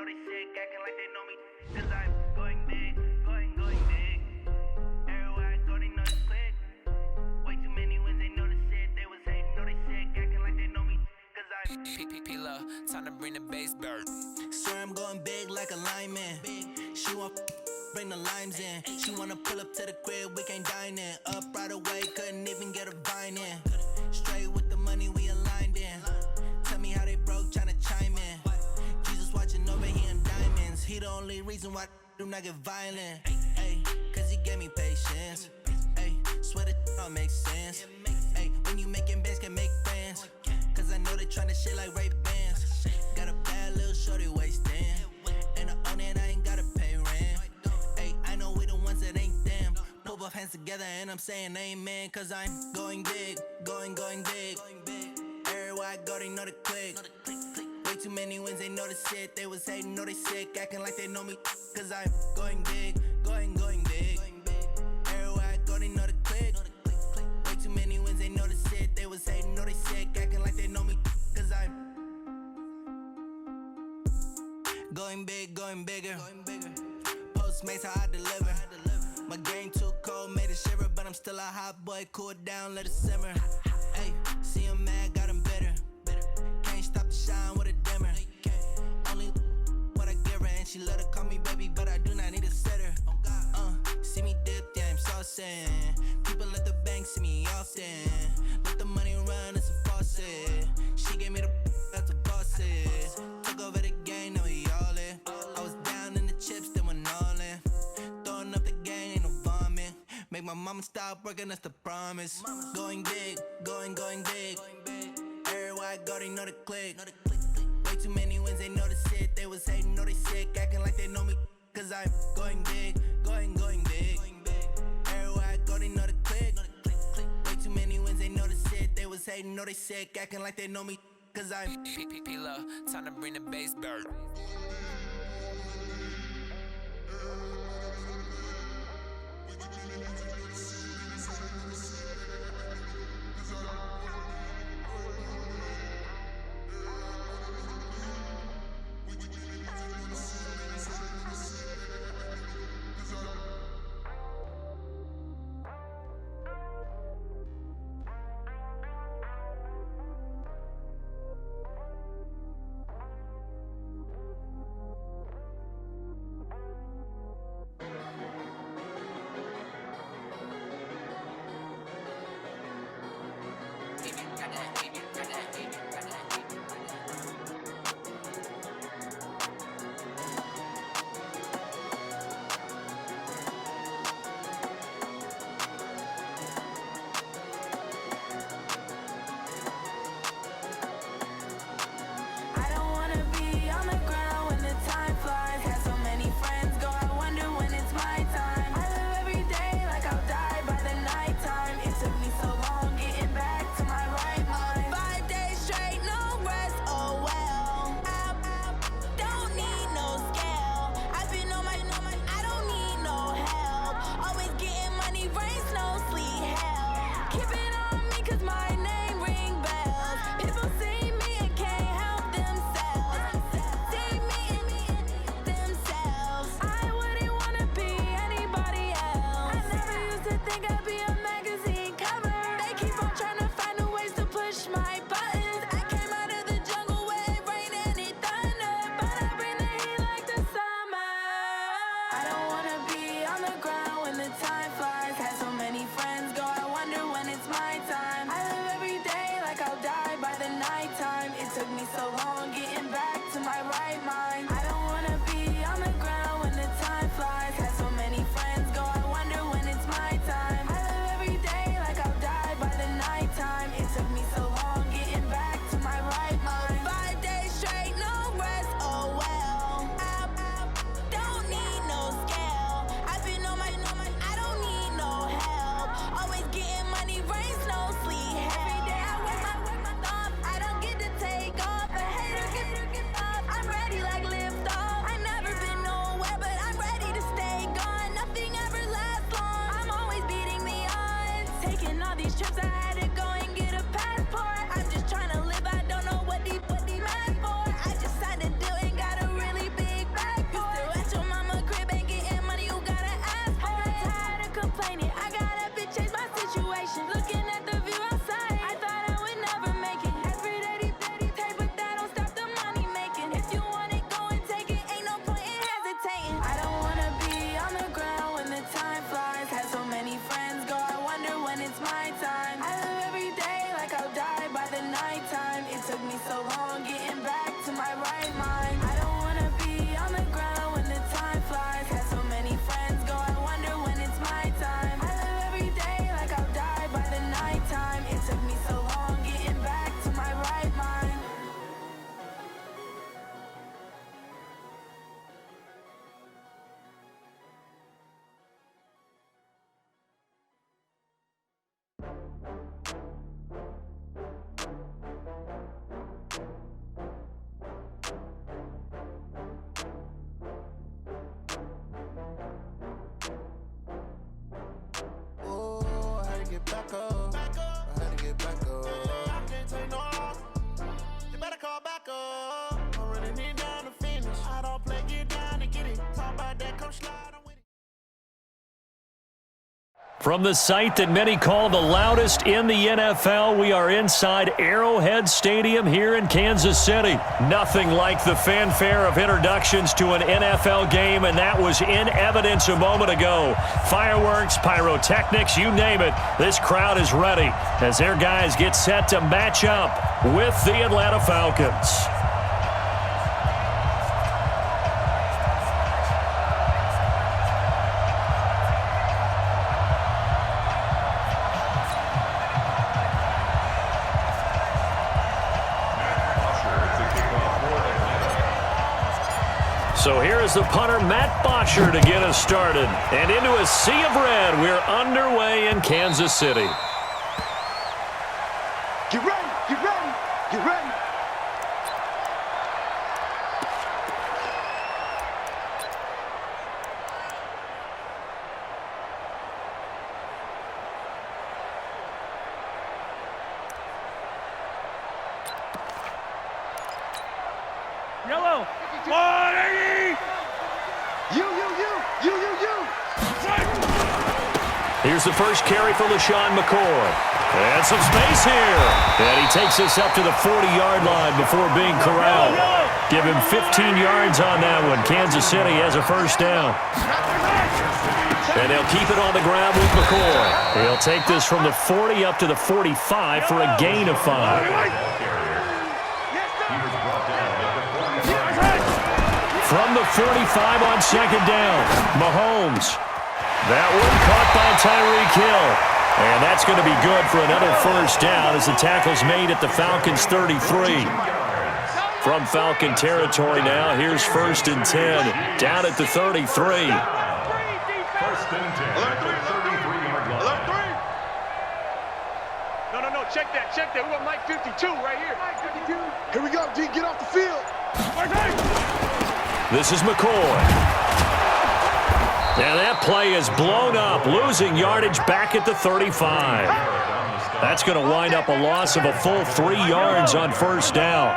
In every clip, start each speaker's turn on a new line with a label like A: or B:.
A: know they sick, acting like they know me. Cause I'm going big, going big. Everywhere I go, they know it's quick. Way too many wins, they know the shit. They was hating, know they sick, acting like they know me. Cause I'm
B: P-P-P-Lo, time to bring the bass bird.
C: Swear I'm going big like a lineman. She want bring the limes in. She wanna pull up to the crib, we can't dine in. Up right away, couldn't even get a vine in. Straight with the money, we aligned in. Tell me how they broke, tryna chime in. Jesus watching over here in diamonds. He the only reason why I do not get violent. Ay, cause he gave me patience. Ay, swear that all makes sense. Ay, when you making bands, can make friends. Cause I know they tryna shit like Ray-Bans. Got a bad little shorty wasting. And I own it, I ain't gotta pay rent. Ay, I know we the ones that ain't them. Pull both hands together and I'm saying amen. Cause I'm going big, going big. Everywhere I go, they know the click. Way too many wins, they know the shit. They was hating, know they sick, acting like they know me. Cause I'm going big, going big. Everywhere I go, they know the click. Way too many wins, they know the shit. They was hating, know they sick, acting like they know me. Cause I'm going big, going bigger. Postmates, how I deliver. My game too cold, made it shiver. But I'm still a hot boy, cool it down, let it simmer. Hey, see him mad, got him bitter. Can't stop the shine with a dimmer. Only what I give her, and she love to call me baby, but I do not need a sitter. See me dip, yeah, I'm saucing. People at the bank see me often. Let the money run, it's a faucet. She gave me the that's a boss it. Took over the game, now we all in. I was down in the chips, then went all in. Throwing up the gang, ain't no vomit. Make my mama stop working, that's the promise. Going big, going big. Everywhere I go, they know the click. Way too many wins, they know the shit. They was hating, know they sick, acting like they know me. Cause I'm going big, going big. Everywhere I go, they know the click. Way too many wins, they know the shit. They was hating, know they sick, acting like they know me. Cause I'm
B: P-P-P-Lo, time to bring the bass bird.
D: What the mask for? I just had to do and got a really big From the site that many call the loudest in the NFL, we are inside Arrowhead Stadium here in Kansas City. Nothing like the fanfare of introductions to an NFL game, and that was in evidence a moment ago. Fireworks, pyrotechnics, you name it. This crowd is ready as their guys get set to match up with the Atlanta Falcons. So here is the punter, Matt Bosher, to get us started. And into a sea of red, we're underway in Kansas City.
E: Get ready, get ready, get ready.
F: Yellow. 180.
E: You.
D: Here's the first carry for LaShawn McCoy. And some space here. And he takes us up to the 40-yard line before being corralled. Give him 15 yards on that one. Kansas City has a first down. And they'll keep it on the ground with McCoy. He'll take this from the 40 up to the 45 for a gain of 5. From the 45 on second down, Mahomes. That one caught by Tyreek Hill. And that's going to be good for another first down as the tackle's made at the Falcons' 33. From Falcon territory now, here's 1st and 10, down at the 33.
E: 1st and 10 at the 33-yard line.
F: No, check that. We got Mike 52 right here.
E: Here we go, D, get off the field.
D: This is McCoy. And that play is blown up, losing yardage back at the 35. That's going to wind up a loss of a full 3 yards on first down.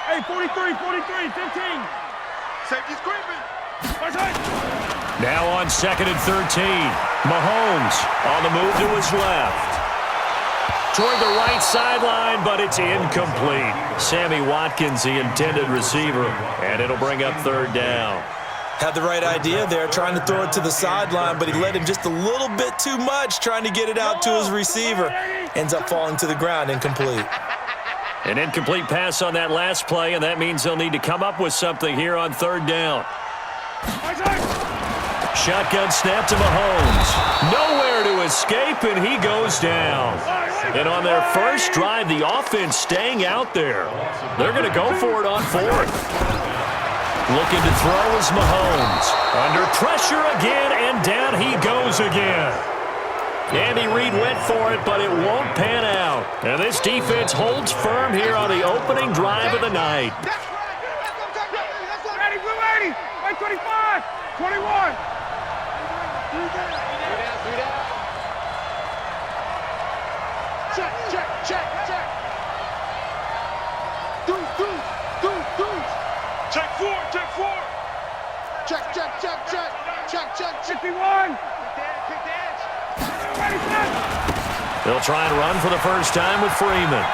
F: Hey, 43, 15.
E: Safety's creeping.
D: Now on 2nd and 13, Mahomes on the move to his left. Toward the right sideline, but it's incomplete. Sammy Watkins, the intended receiver, and it'll bring up 3rd down.
G: Had the right idea there, trying to throw it to the sideline, but he led him just a little bit too much, trying to get it out to his receiver. Ends up falling to the ground, incomplete.
D: An incomplete pass on that last play, and that means they'll need to come up with something here on 3rd down. Shotgun snap to Mahomes. Nowhere to escape, and he goes down. And on their first drive, the offense staying out there. They're going to go for it on 4th. Looking to throw is Mahomes. Under pressure again, and down he goes again. Andy Reid went for it, but it won't pan out. And this defense holds firm here on the opening drive of the night.
F: Ready, blue 80. 25, 21.
E: Check. Deuce.
F: Check 4.
E: Check.
F: 51.
D: They'll try and run for the first time with Freeman.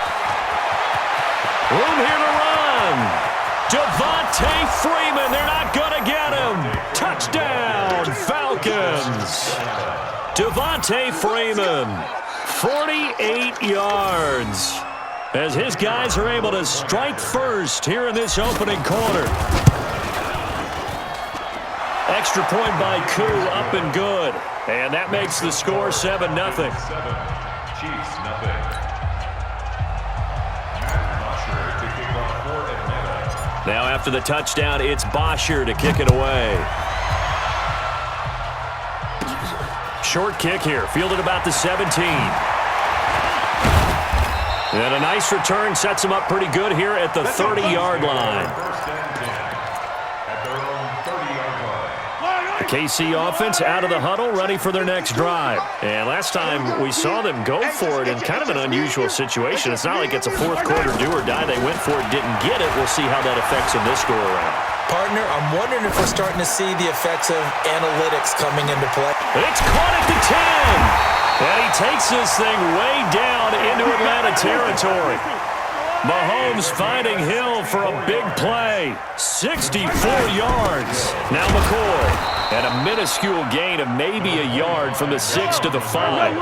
D: Room here to run. Devontae Freeman. They're not going to get him. Touchdown, Falcons. Devontae Freeman, 48 yards. As his guys are able to strike first here in this opening quarter. Extra point by Koo, up and good. And that makes the score 7-0.
E: Chiefs, nothing. Bosher to kick off for Atlanta.
D: Now after the touchdown, it's Bosher to kick it away. Short kick here, fielded about the 17. And a nice return sets him up pretty good here at the 30-yard line. The KC offense out of the huddle, ready for their next drive. And last time we saw them go for it in kind of an unusual situation. It's not like it's a fourth quarter do or die. They went for it, didn't get it. We'll see how that affects them this go around.
G: Partner, I'm wondering if we're starting to see the effects of analytics coming into play.
D: It's caught at the 10. And he takes this thing way down into Atlanta territory. Mahomes finding Hill for a big play. 64 yards. Now McCoy. And a minuscule gain of maybe a yard from the 6 to the 5.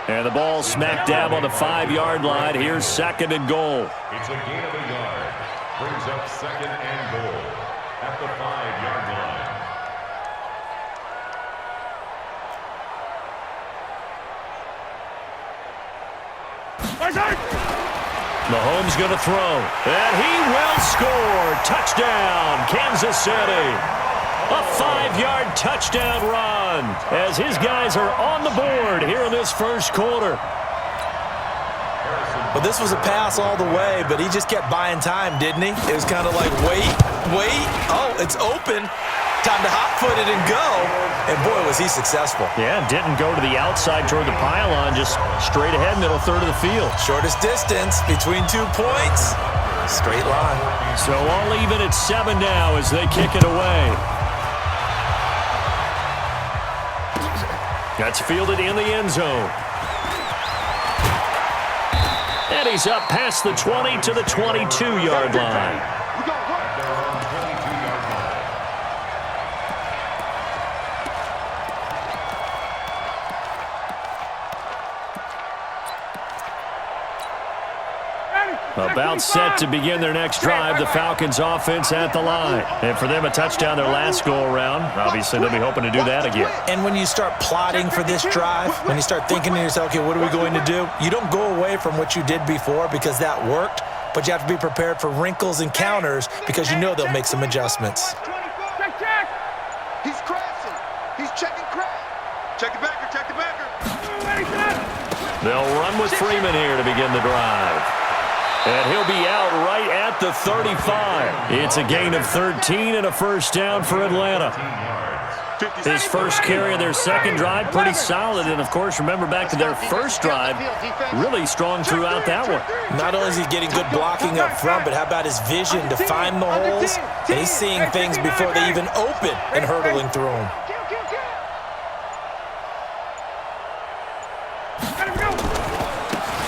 D: And the ball smack dab on the 5-yard line. Here's 2nd and goal.
E: It's a gain of a yard. Brings up 2nd and goal at the 5-yard line.
D: Mahomes going to throw. And he will score. Touchdown, Kansas City. A 5-yard touchdown run as his guys are on the board here in this first quarter.
G: Well, this was a pass all the way, but he just kept buying time, didn't he? It was kind of like, wait. Oh, it's open. Time to hot-foot it and go. And, boy, was he successful.
D: Yeah, didn't go to the outside toward the pylon, just straight ahead, middle third of the field.
G: Shortest distance between 2 points. Straight line.
D: So all even at 7 now as they kick it away. That's fielded in the end zone. And he's up past the 20 to the 22-yard line. About set to begin their next drive, the Falcons offense at the line. And for them, a touchdown their last go-around. Obviously, they'll be hoping to do that again.
G: And when you start plotting for this drive, when you start thinking to yourself, okay, what are we going to do? You don't go away from what you did before because that worked, but you have to be prepared for wrinkles and counters because you know they'll make some adjustments.
F: Check.
H: He's crashing. He's checking crash. Check the backer.
D: They'll run with Freeman here to begin the drive. And he'll be out right at the 35. It's a gain of 13 and a first down for Atlanta. His first carry of their second drive, pretty solid. And, of course, remember back to their first drive, really strong throughout that one.
G: Not only is he getting good blocking up front, but how about his vision to find the holes? And he's seeing things before they even open and hurdling through them.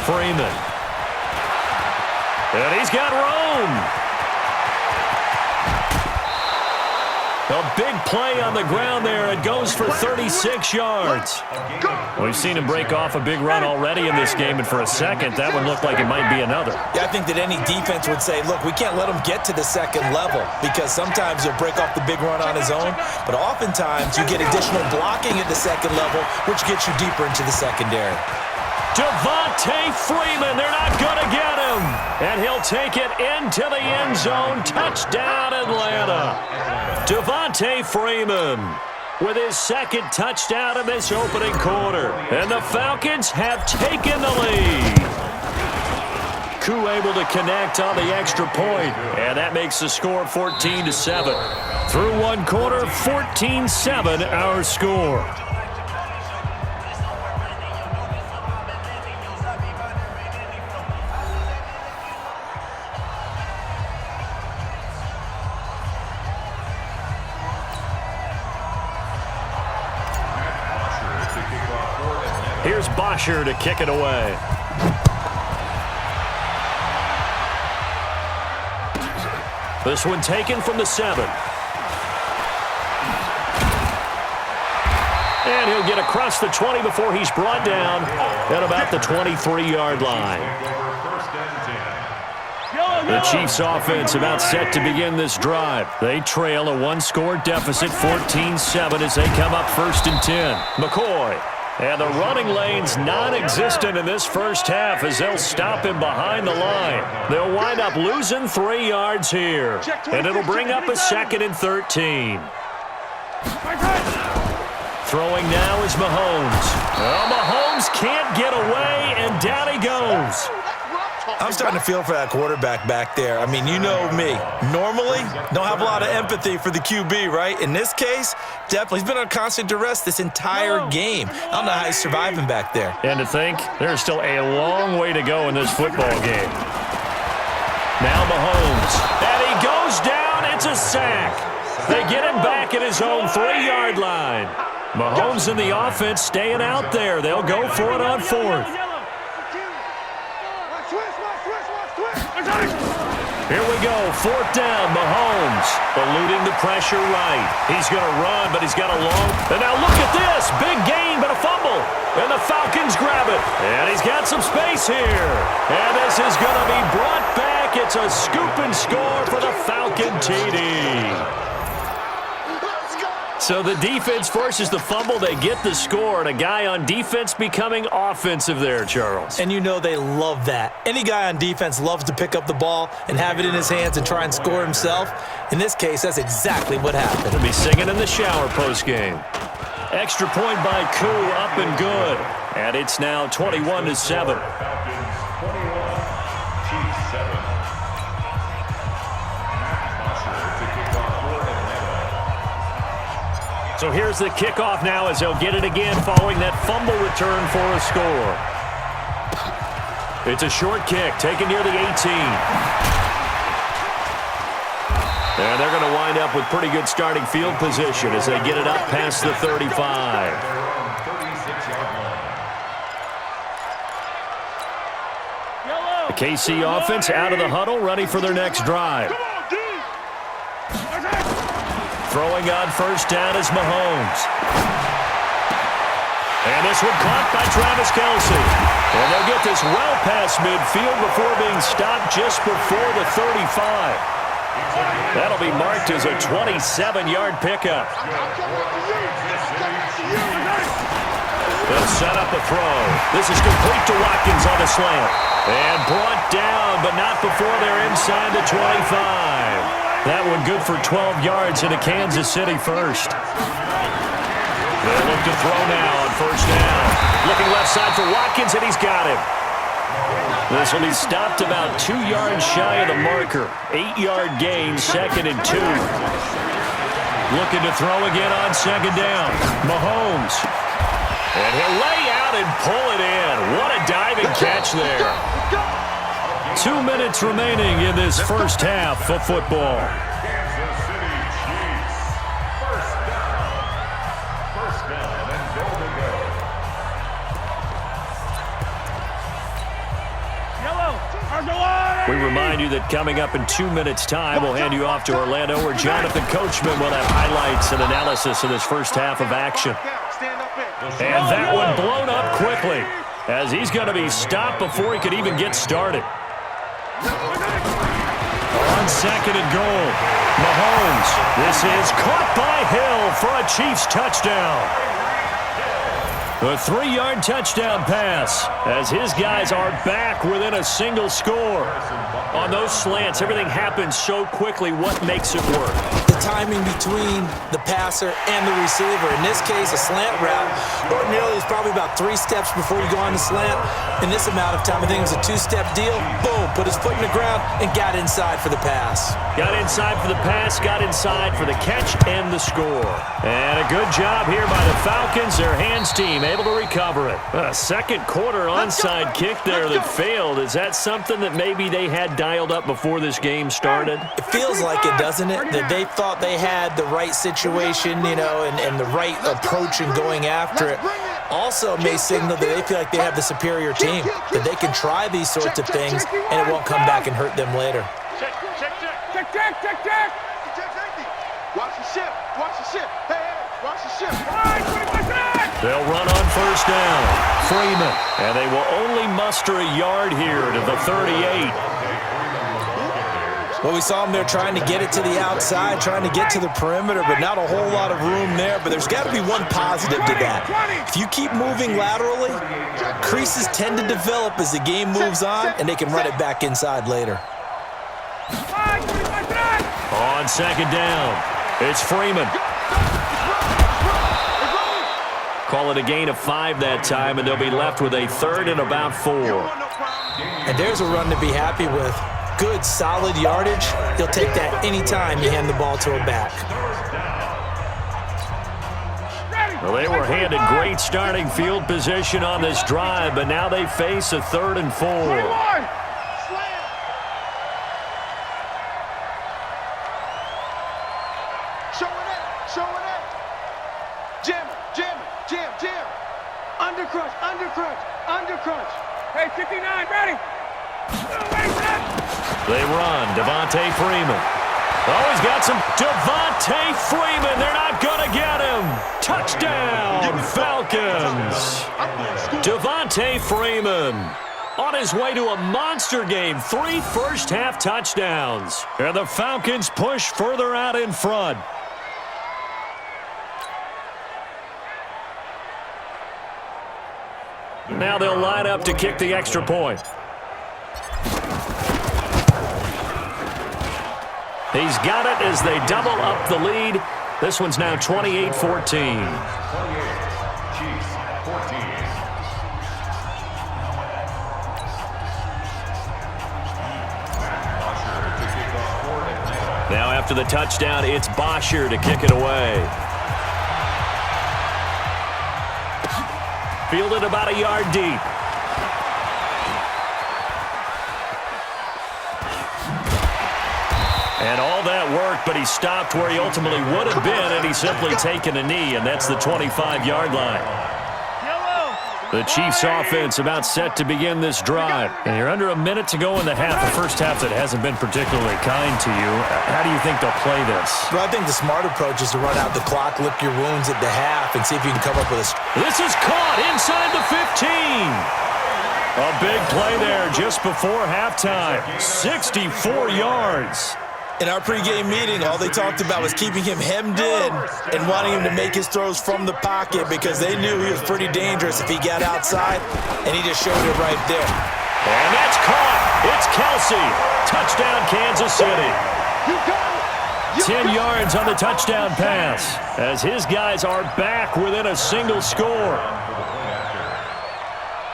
D: Freeman. And he's got room. A big play on the ground there. It goes for 36 yards. We've seen him break off a big run already in this game, and for a second, that one looked like it might be another.
G: Yeah, I think that any defense would say, look, we can't let him get to the second level because sometimes he'll break off the big run on his own, but oftentimes you get additional blocking at the second level, which gets you deeper into the secondary.
D: Devontae Freeman, they're not going to get him. And he'll take it into the end zone. Touchdown, Atlanta. Devontae Freeman with his second touchdown in this opening quarter. And the Falcons have taken the lead. Koo able to connect on the extra point, and that makes the score 14-7. Through one quarter, 14-7 our score. Here's Bosher to kick it away. This one taken from the 7. And he'll get across the 20 before he's brought down at about the 23-yard line. The Chiefs offense about set to begin this drive. They trail a one-score deficit, 14-7, as they come up 1st and 10. McCoy. And the running lane's non-existent in this first half as they'll stop him behind the line. They'll wind up losing 3 yards here. And it'll bring up a 2nd and 13. Throwing now is Mahomes. Well, Mahomes can't get away, and down he goes.
G: I'm starting to feel for that quarterback back there. I mean, you know me. Normally, don't have a lot of empathy for the QB, right? In this case, definitely. He's been on constant duress this entire game. I don't know how he's surviving back there.
D: And to think, there's still a long way to go in this football game. Now Mahomes. And he goes down. It's a his own 3-yard line. Mahomes and the offense staying out there. They'll go for it on 4th. Here we go, 4th down, Mahomes, eluding the pressure right. He's going to run, but he's got a long... And now look at this, big gain, but a fumble. And the Falcons grab it. And he's got some space here. And this is going to be brought back. It's a scoop and score for the Falcon TD. So the defense forces the fumble. They get the score, and a guy on defense becoming offensive there, Charles.
G: And you know they love that. Any guy on defense loves to pick up the ball and have it in his hands and try and score himself. In this case, that's exactly what happened.
D: He'll be singing in the shower postgame. Extra point by Koo, up and good. And it's now 21-7. So here's the kickoff now as they'll get it again following that fumble return for a score. It's a short kick taken near the 18. And they're going to wind up with pretty good starting field position as they get it up past the 35. The KC offense out of the huddle, ready for their next drive. Throwing on 1st down is Mahomes. And this one caught by Travis Kelce. And they'll get this well past midfield before being stopped just before the 35. That'll be marked as a 27-yard pickup. They'll set up a throw. This is complete to Watkins on the slant. And brought down, but not before they're inside the 25. That one good for 12 yards into Kansas City first. They'll look to throw now on 1st down. Looking left side for Watkins, and he's got him. This will be stopped about 2 yards shy of the marker. 8-yard gain, 2nd and 2. Looking to throw again on 2nd down. Mahomes. And he'll lay out and pull it in. What a diving catch there. 2 minutes remaining in this first half of football.
E: Kansas City Chiefs. First down, and goal to go.
D: We remind you that coming up in 2 minutes' time, we'll hand you off to Orlando, where Jonathan Coachman will have highlights and analysis of this first half of action. And that one blown up quickly, as he's going to be stopped before he could even get started. On 2nd and goal, Mahomes. This is caught by Hill for a Chiefs touchdown. A 3-yard touchdown pass as his guys are back within a single score. On those slants, everything happens so quickly. What makes it work?
G: The timing between the passer and the receiver. In this case, a slant route. Ordinarily, it's probably about 3 steps before you go on the slant. In this amount of time, I think it was a 2-step deal. Boom, put his foot in the ground and got inside for the pass.
D: Got inside for the pass, got inside for the catch and the score. And a good job here by the Falcons, their hands team, able to recover it. A second quarter onside kick there that failed. Is that something that maybe they had dialed up before this game started?
G: It feels like it, doesn't it? That they thought they had the right situation, you know, and the right approach in going after it. Also may signal that they feel like they have the superior team, that they can try these sorts of things and it won't come back and hurt them later.
F: Check.
H: Watch the ship. Watch the ship. Hey, watch the ship.
D: They'll run on 1st down. Freeman. And they will only muster a yard here to the 38.
G: Well, we saw them there trying to get it to the outside, trying to get to the perimeter, but not a whole lot of room there. But there's got to be one positive to that. If you keep moving laterally, creases tend to develop as the game moves on, and they can run it back inside later.
D: On 2nd down, it's Freeman. Call it a gain of 5 that time, and they'll be left with a 3rd and about 4.
G: And there's a run to be happy with. Good, solid yardage. He'll take that anytime you hand the ball to a back.
D: Well, they were handed great starting field position on this drive, but now they face a 3rd and 4.
H: Show it up. Jam, jam, jam, jam. Under crunch, under crunch, under crunch.
F: Hey, 59, ready?
D: They run. Devontae Freeman. Oh, he's got some. Devontae Freeman. They're not going to get him. Touchdown, Falcons. Devontae Freeman on his way to a monster game. 3 first-half touchdowns. And the Falcons push further out in front. Now they'll line up to kick the extra point. He's got it as they double up the lead. This one's now 28-14.
E: 28, Chiefs 14.
D: Now after the touchdown, it's Bosher to kick it away. Fielded about a yard deep. And all that work, but he stopped where he ultimately would have been, and he's simply taken a knee, and that's the 25-yard line. The Chiefs offense about set to begin this drive. And you're under a minute to go in the half, a first half that hasn't been particularly kind to you. How do you think they'll play this?
G: Well, I think the smart approach is to run out the clock, lick your wounds at the half, and see if you can come up with a...
D: This is caught inside the 15. A big play there just before halftime. 64 yards.
G: In our pregame meeting, all they talked about was keeping him hemmed in and wanting him to make his throws from the pocket because they knew he was pretty dangerous if he got outside, and he just showed it right there.
D: And that's caught. It's Kelsey. Touchdown, Kansas City. 10 yards on the touchdown pass as his guys are back within a single score.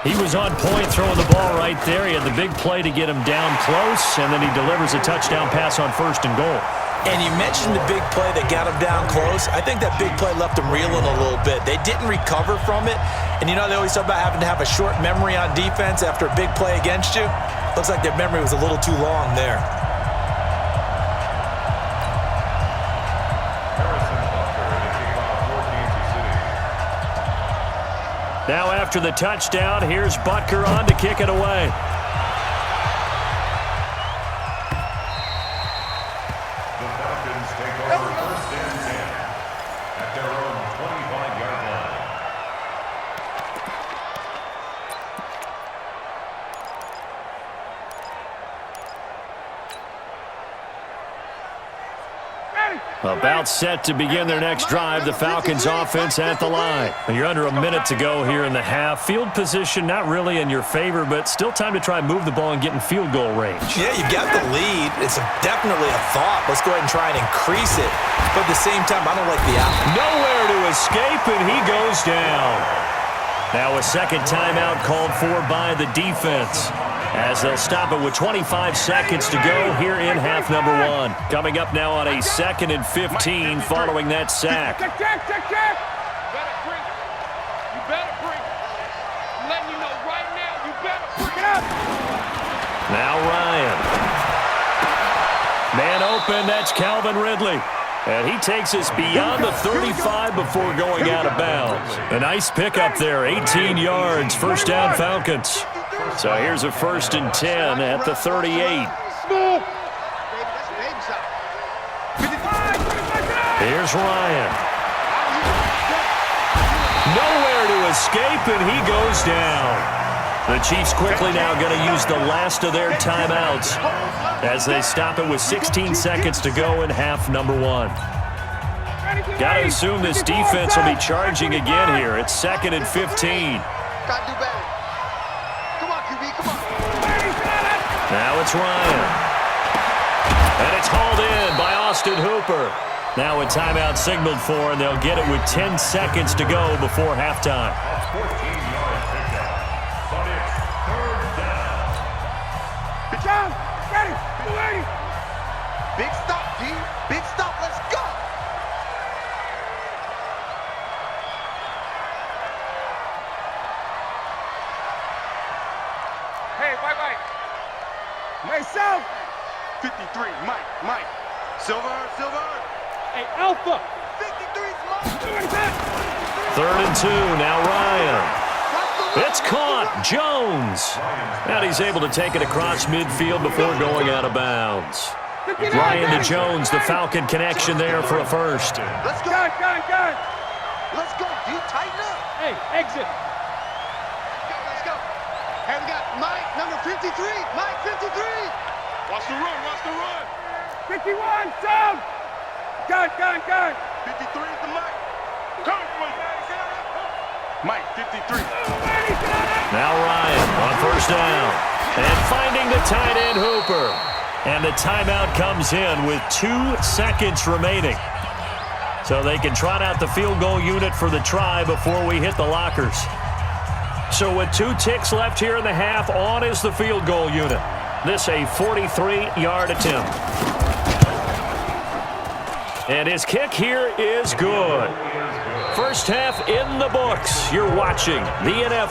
D: He was on point throwing the ball right there. He had the big play to get him down close, and then he delivers a touchdown pass on 1st and goal.
G: And you mentioned the big play that got him down close. I think that big play left him reeling a little bit. They didn't recover from it. And you know, they always talk about having to have a short memory on defense after a big play against you. Looks like their memory was a little too long there.
D: Now after the touchdown, here's Butker on to kick it away.
E: The Falcons take over 1st and 10 at their own 25-yard line.
D: About set to begin their next drive, the Falcons offense at the line. You're under a minute to go here in the half. Field position not really in your favor, but still time to try and move the ball and get in field goal range.
G: Yeah, you've got the lead. It's definitely a thought. Let's go ahead and try and increase it. But at the same time, I don't like the option.
D: Nowhere to escape, and he goes down. Now a second timeout called for by the defense, as they'll stop it with 25 seconds to go here in half number 1. Coming up now on a 2nd and 15 following that sack.
F: Check. You better bring it. You better bring it. I'm letting you know right now, you better bring it up.
D: Now Ryan. Man open, that's Calvin Ridley. And he takes us beyond the 35 before going out of bounds. A nice pickup there, 18 yards, first down Falcons. So here's a 1st and 10 at the 38. Here's Ryan. Nowhere to escape, and he goes down. The Chiefs quickly now going to use the last of their timeouts as they stop it with 16 seconds to go in half number 1. Got to assume this defense will be charging again here. It's 2nd and 15.
H: Gotta do better. Come on, QB, come on.
D: Now it's Ryan. And it's hauled in by Austin Hooper. Now a timeout signaled for, and they'll get it with 10 seconds to go before halftime.
E: 14-yard pickup. But it's 3rd down.
F: Good job. Ready. Ready.
H: Big stop, D. Big stop. Let's go.
F: Hey, Mike. Myself. 53. Mike. Silver. Hey, Alpha.
H: 53.
D: Third and 2, now Ryan. It's caught, Jones. And he's able to take it across midfield before going out of bounds. Ryan to Jones, the Falcon connection there for a first.
H: Let's go.
F: Guard.
H: Let's go. You tighten up.
F: Hey, exit.
H: Let's go. Hey, we got Mike, number 53. Mike, 53.
F: Watch the run. 51, down. Guard.
H: 53 is the Mike.
F: Come on.
H: Mike, 53.
D: Now Ryan on first down. And finding the tight end Hooper. And the timeout comes in with 2 seconds remaining. So they can trot out the field goal unit for the try before we hit the lockers. So with 2 ticks left here in the half, on is the field goal unit. This a 43-yard attempt. And his kick here is good. First half in the books. You're watching the NFL.